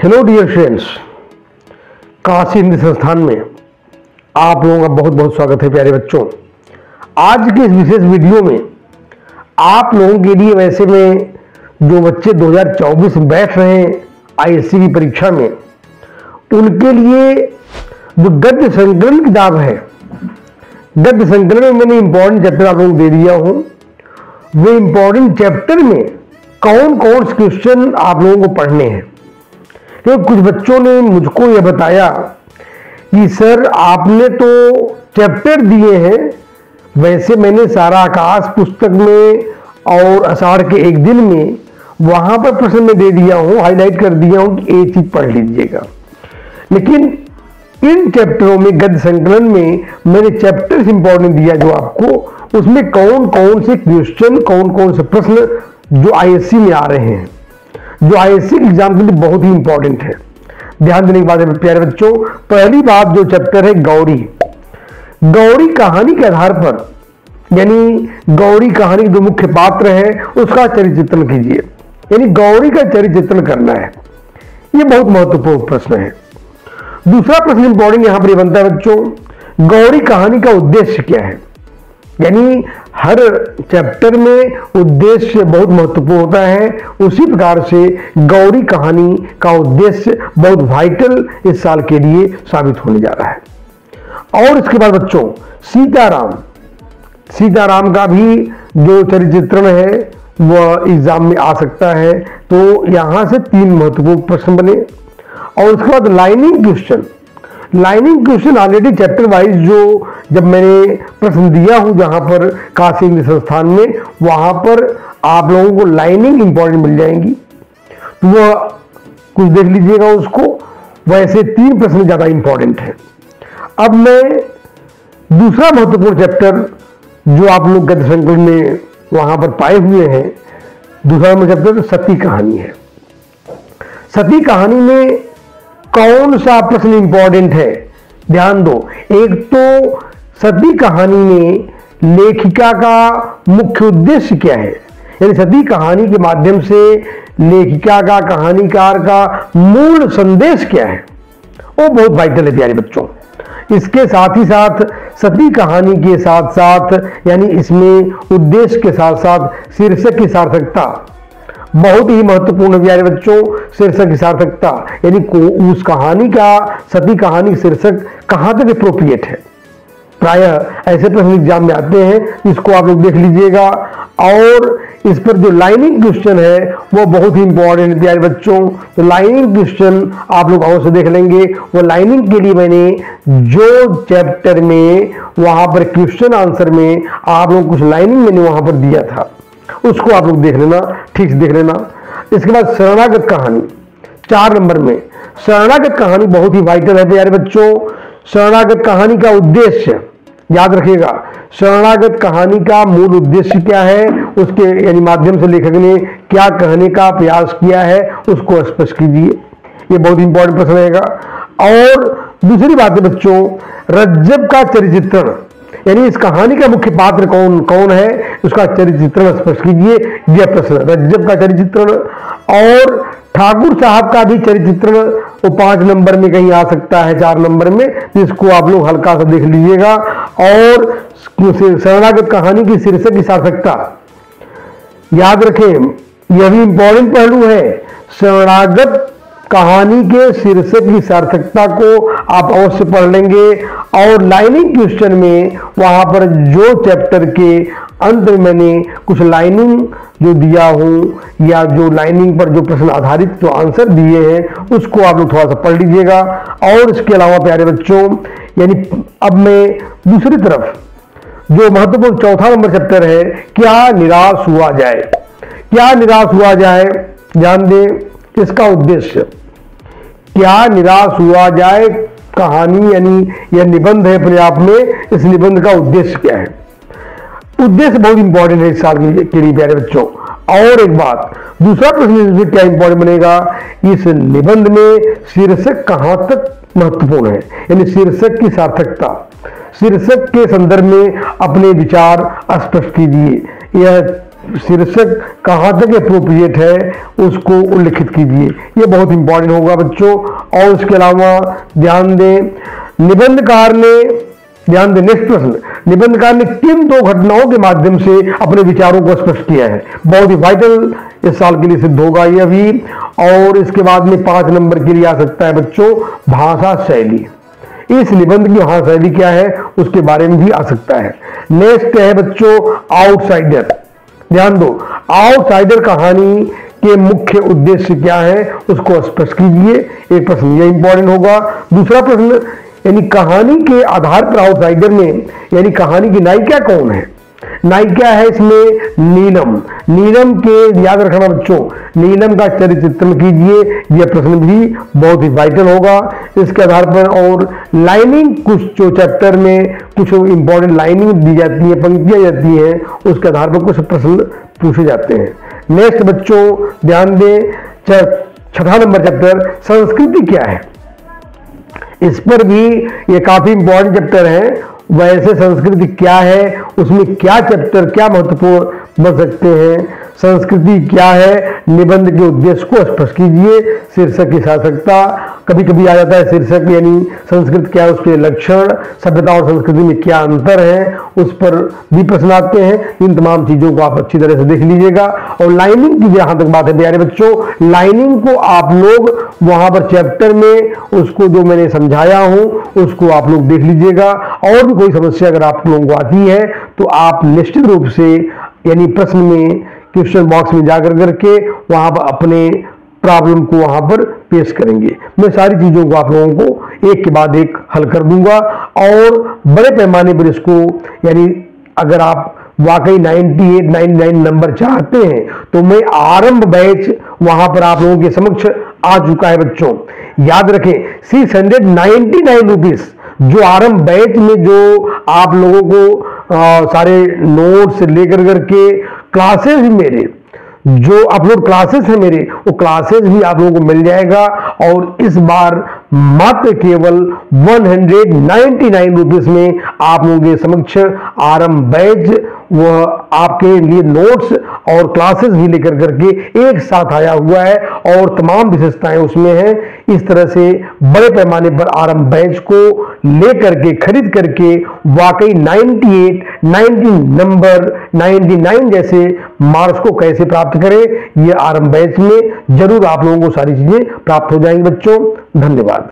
Hello dear friends, Kashi Hindi Sansthan में आप लोगों का बहुत बहुत स्वागत है। प्यारे बच्चों, आज के इस विशेष वीडियो में आप लोगों के लिए, वैसे में जो बच्चे 2024 में बैठ रहे हैं आईएससी की परीक्षा में, उनके लिए जो गद्य संकलन किताब है, गद्य संकलन में मैंने इंपॉर्टेंट चैप्टर आप लोगों को दे दिया हूं। वो इंपॉर्टेंट चैप्टर में कौन कौन से क्वेश्चन आप लोगों को पढ़ने हैं। तो कुछ बच्चों ने मुझको यह बताया कि सर आपने तो चैप्टर दिए हैं, वैसे मैंने सारा आकाश पुस्तक में और आषाढ़ के एक दिन में वहां पर प्रश्न में दे दिया हूं, हाईलाइट कर दिया हूं कि एक चीज पढ़ लीजिएगा। लेकिन इन चैप्टरों में, गद्य संकलन में, मैंने चैप्टर इंपॉर्टेंट दिया जो आपको, उसमें कौन कौन से क्वेश्चन, कौन कौन से प्रश्न जो आईएससी में आ रहे हैं, जो आईएससी एग्जाम के लिए बहुत ही इंपॉर्टेंट है। ध्यान देने की बात है प्यारे बच्चों। पहली बात, जो चैप्टर है गौरी, गौरी कहानी के आधार पर, यानी गौरी कहानी के जो मुख्य पात्र है उसका चरित्र चित्रण कीजिए, यानी गौरी का चरित्र चित्रण करना है। यह बहुत महत्वपूर्ण प्रश्न है। दूसरा प्रश्न इंपॉर्टेंट यहां पर बनता है बच्चों, गौरी कहानी का उद्देश्य क्या है। यानी हर चैप्टर में उद्देश्य बहुत महत्वपूर्ण होता है, उसी प्रकार से गौरी कहानी का उद्देश्य बहुत वाइटल इस साल के लिए साबित होने जा रहा है। और इसके बाद बच्चों सीताराम, सीताराम का भी जो चरित्र चित्रण है वह एग्जाम में आ सकता है। तो यहां से 3 महत्वपूर्ण प्रश्न बने। और उसके बाद lining question, lining question already chapter wise जो जब मैंने प्रश्न दिया हूं जहां पर काशी हिंदी संस्थान में, वहां पर आप लोगों को लाइनिंग इंपॉर्टेंट मिल जाएंगी, तो वह कुछ देख लीजिएगा उसको। वैसे 3 प्रश्न ज्यादा इंपॉर्टेंट है। अब मैं दूसरा महत्वपूर्ण चैप्टर जो आप लोग गद्य संकलन में वहां पर पाए हुए हैं, दूसरा चैप्टर सती कहानी है। सती कहानी में कौन सा प्रश्न इंपॉर्टेंट है, ध्यान दो। एक तो सती कहानी में लेखिका का मुख्य उद्देश्य क्या है, यानी सती कहानी के माध्यम से लेखिका का, कहानीकार का मूल संदेश क्या है, वो बहुत वाइटल है प्यारे बच्चों। इसके साथ ही साथ सती कहानी के साथ साथ, यानी इसमें उद्देश्य के साथ साथ शीर्षक की सार्थकता बहुत ही महत्वपूर्ण प्यारे बच्चों। शीर्षक की सार्थकता, यानी उस कहानी का, सती कहानी शीर्षक कहां तक अप्रोप्रिएट है। प्रायः ऐसे प्रश्न एग्जाम में आते हैं, इसको आप लोग देख लीजिएगा। और इस पर जो लाइनिंग क्वेश्चन है वो बहुत ही इंपॉर्टेंट है प्यारे बच्चों। तो लाइनिंग क्वेश्चन आप लोग अवश्य देख लेंगे। वो लाइनिंग के लिए मैंने जो चैप्टर में वहां पर क्वेश्चन आंसर में आप लोग कुछ लाइनिंग मैंने वहां पर दिया था, उसको आप लोग देख लेना, ठीक से देख लेना। इसके बाद शरणागत कहानी 4 नंबर में, शरणागत कहानी बहुत ही वाइटल है प्यारे बच्चों। शरणागत कहानी का उद्देश्य याद रखिएगा, शरणागत कहानी का मूल उद्देश्य क्या है, उसके यानी माध्यम से लेखक ने क्या कहने का प्रयास किया है उसको स्पष्ट कीजिए। ये बहुत इंपॉर्टेंट प्रश्न रहेगा। और दूसरी बात है बच्चों, रज्जब का चरित्र चित्रण, यानी इस कहानी का मुख्य पात्र कौन कौन है, उसका चरित्र चित्रण स्पष्ट कीजिए। यह प्रश्न रज्जब का चरित्र चित्रण। और ठाकुर साहब का भी चरित्र चित्रण वो 5 नंबर में कहीं आ सकता है, 4 नंबर में, जिसको आप लोग हल्का सा देख लीजिएगा। और शरणागत कहानी की शीर्षक की सार्थकता याद रखें, यह भी इंपॉर्टेंट पहलू है। शरणागत कहानी के शीर्षक की सार्थकता को आप अवश्य पढ़ लेंगे। और लाइनिंग क्वेश्चन में वहां पर जो चैप्टर के अंत में मैंने कुछ लाइनिंग जो दिया हूं, या जो लाइनिंग पर जो प्रश्न आधारित जो आंसर दिए हैं, उसको आप लोग थोड़ा सा पढ़ लीजिएगा। और इसके अलावा प्यारे बच्चों, यानी अब मैं दूसरी तरफ जो महत्वपूर्ण चौथा नंबर चैप्टर है, क्या निराश हुआ जाए, क्या निराश हुआ जाए, ध्यान दें इसका उद्देश्य, क्या निराश हुआ जाए कहानी, यानी यह निबंध है अपने आप में, इस निबंध का उद्देश्य क्या है। उद्देश्य बहुत इंपॉर्टेंट है इस साल के लिए प्यारे बच्चों। और एक बात, दूसरा प्रश्न इसमें क्या इंपॉर्टेंट बनेगा, इस निबंध में शीर्षक कहां तक महत्वपूर्ण है, यानी शीर्षक की सार्थकता, शीर्षक के संदर्भ में अपने विचार स्पष्ट कीजिए। यह शीर्षक कहाँ तक अप्रोप्रिएट है उसको उल्लिखित कीजिए। ये बहुत इंपॉर्टेंट होगा बच्चों। और उसके अलावा ध्यान दें, निबंधकार ने, ध्यान दें नेक्स्ट प्रश्न, निबंधकार ने किन 2 घटनाओं के माध्यम से अपने विचारों को स्पष्ट किया है। बहुत ही वाइटल इस साल के लिए सिद्ध होगा ये अभी। और इसके बाद में 5 नंबर के लिए आ सकता है बच्चों भाषा शैली। इस निबंध की भाषा शैली क्या है उसके बारे में भी आ सकता है। नेक्स्ट है बच्चों आउटसाइडर। ध्यान दो, आउटसाइडर कहानी के मुख्य उद्देश्य क्या है उसको स्पष्ट कीजिए। एक प्रश्न ये इंपॉर्टेंट होगा। दूसरा प्रश्न, यानी कहानी के आधार पर आउटसाइडर में यानी कहानी की नायिका कौन है। नायिका है इसमें नीलम। नीलम के, याद रखना बच्चों, नीलम का चरित्र चित्रण कीजिए। यह प्रश्न भी बहुत ही वाइटल होगा इसके आधार पर। और लाइनिंग, कुछ जो चैप्टर में कुछ इंपॉर्टेंट लाइनिंग दी जाती है, पंक्तियां जाती हैं, उसके आधार पर कुछ प्रश्न पूछे जाते हैं। नेक्स्ट बच्चों ध्यान दें, 6वां नंबर चैप्टर संस्कृति क्या है। इस पर भी ये काफी इंपॉर्टेंट चैप्टर है। वैसे संस्कृति क्या है, उसमें क्या चैप्टर क्या महत्वपूर्ण बन सकते हैं। संस्कृति क्या है, निबंध के उद्देश्य को स्पष्ट कीजिए। शीर्षक की सार्थकता, कभी कभी आ जाता है शीर्षक, यानी संस्कृत क्या है, उसके लक्षण, सभ्यता और संस्कृति में क्या अंतर है, उस पर भी प्रश्न आते हैं। इन तमाम चीजों को आप अच्छी तरह से देख लीजिएगा। और लाइनिंग की जहां तक बात है प्यारे बच्चों, लाइनिंग को आप लोग वहां पर चैप्टर में उसको जो मैंने समझाया हूं उसको आप लोग देख लीजिएगा। और भी कोई समस्या अगर आप लोगों को आती है तो आप निश्चित रूप से यानी प्रश्न में क्वेश्चन बॉक्स में जाकर करके वहां पर अपने प्रॉब्लम को वहां पर पेश करेंगे। मैं सारी चीजों को आप लोगों को एक के बाद एक हल कर दूंगा। और बड़े पैमाने पर इसको, यानी अगर आप वाकई 98, 99 नंबर चाहते हैं तो मैं आरंभ बैच वहां पर आप लोगों के समक्ष आ चुका है बच्चों। याद रखें 699 रुपीज जो आरंभ बैच में जो आप लोगों को सारे नोट्स लेकर करके क्लासेस भी मेरे जो अपलोड क्लासेस है मेरे, वो क्लासेस भी आप लोगों को मिल जाएगा। और इस बार मात्र केवल 199 रुपीज में आप लोगों के समक्ष आरंभ बैच, वह आपके लिए नोट्स और क्लासेस भी लेकर करके एक साथ आया हुआ है और तमाम विशेषताएं उसमें हैं। इस तरह से बड़े पैमाने पर आरंभ बैच को लेकर के खरीद करके वाकई 98, 90 नंबर 99 जैसे मार्क्स को कैसे प्राप्त करें, यह आरंभ बैच में जरूर आप लोगों को सारी चीजें प्राप्त हो जाएंगी बच्चों। धन्यवाद।